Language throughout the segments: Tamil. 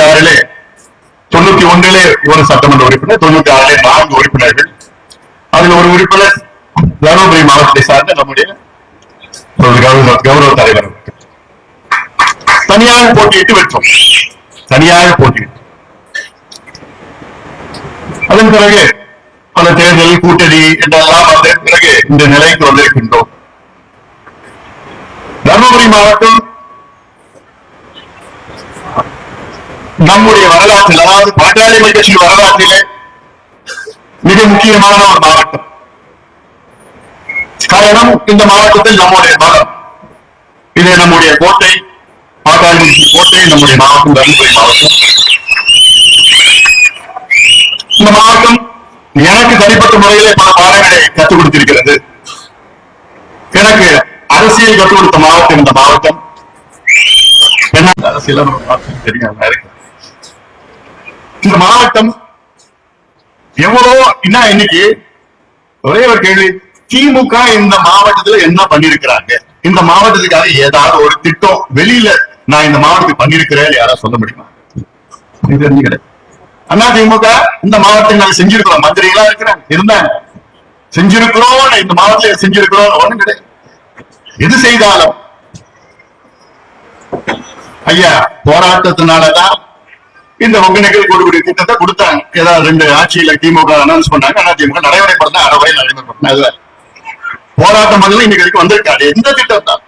96 91 ஒரு சட்டமன்ற உறுப்பினர், 96 4 உறுப்பினர்கள். அதில் ஒரு உறுப்பினர் தருமபுரி மாவட்டத்தை சார்ந்த நம்முடைய கௌரவ தலைவர் தனியாக போட்டியிட்டு வெற்றோம். தனியாக போட்டியிட்டு அதன் பிறகு பல தேர்தல் கூட்டணி என்றெல்லாம் வந்த பிறகு இந்த நிலைக்கு வந்திருக்கின்றோம். தருமபுரி மாவட்டம் நம்முடைய வரலாற்றில், அதாவது பாட்டாளி மக்கள் கட்சி வரலாற்றிலே மிக முக்கியமான ஒரு மாவட்டம். காரணம், இந்த மாவட்டத்தில் நம்முடைய மதம், இது நம்முடைய கோட்டை, பாட்டாளி கோட்டை, நம்முடைய மாவட்டம் தருமபுரி மாவட்டம். இந்த மாவட்டம் எனக்கு தனிப்பட்ட முறையிலே பல பாடங்களை கற்றுக் கொடுத்திருக்கிறது. எனக்கு அரசியல் கற்றுக் கொடுத்த மாவட்டம் இந்த மாவட்டம். அரசியல் தெரியும். இந்த மாவட்டம் எவ்வளவோ இன்னைக்கு ஒரே ஒரு கேள்வி, திமுக இந்த மாவட்டத்துல என்ன பண்ணிருக்கிறாங்க? இந்த மாவட்டத்துக்காக ஏதாவது ஒரு திட்டம் வெளியில நான் இந்த மாவட்டத்துக்கு பண்ணிருக்கிறேன் யாராவது சொல்ல முடியுமா? தெரிஞ்சுக்கிறேன். அண்ணா திமுக இந்த மாவட்டங்கள் செஞ்சிருக்கிறோம், மந்திரிகளா இருக்கிறாங்க, இருந்தாங்க, செஞ்சிருக்கிறோம், இந்த மாவட்டத்தில் செஞ்சிருக்கிறோம், ஒண்ணும் கிடையாது. எது செய்தாலும் ஐயா போராட்டத்தினாலதான் இந்த ஒகேனக்கல் கொடுக்கூடிய திட்டத்தை கொடுத்தாங்க. ஏதாவது 2 ஆட்சியில திமுக அனௌன்ஸ் பண்ணாங்க, அண்ணா திமுக நடைமுறைப்படுத்த அறவை நடைமுறைப்படுத்தின போராட்டம் பண்ணல இன்னைக்கு வரைக்கும் வந்திருக்காரு. எந்த திட்டம் தான்.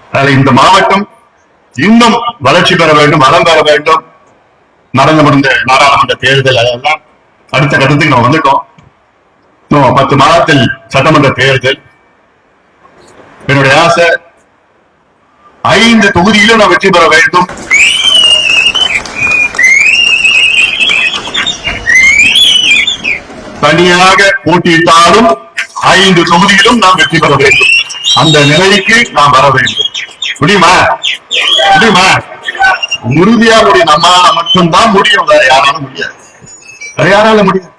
அதனால இந்த மாவட்டம் இன்னும் வளர்ச்சி பெற வேண்டும், வளம் பெற வேண்டும். நடந்து முடிந்த நாடாளுமன்ற தேர்தல் அதெல்லாம் அடுத்த கட்டத்துக்கு நம்ம வந்துட்டோம். 10 மாதத்தில் சட்டமன்ற தேர்தல். என்னுடைய ஆசை 5 தொகுதியிலும் நான் வெற்றி பெற வேண்டும். தனியாக போட்டியிட்டாலும் 5 தொகுதியிலும் நாம் வெற்றி பெற வேண்டும். அந்த நிலைக்கு நாம் வர வேண்டும். முடியுமா? முடியுமா? உறுதியா முடியும். நம்மால மட்டும்தான் முடியும். வேற யாராலும் முடியாது. வேற யாரால முடியும்?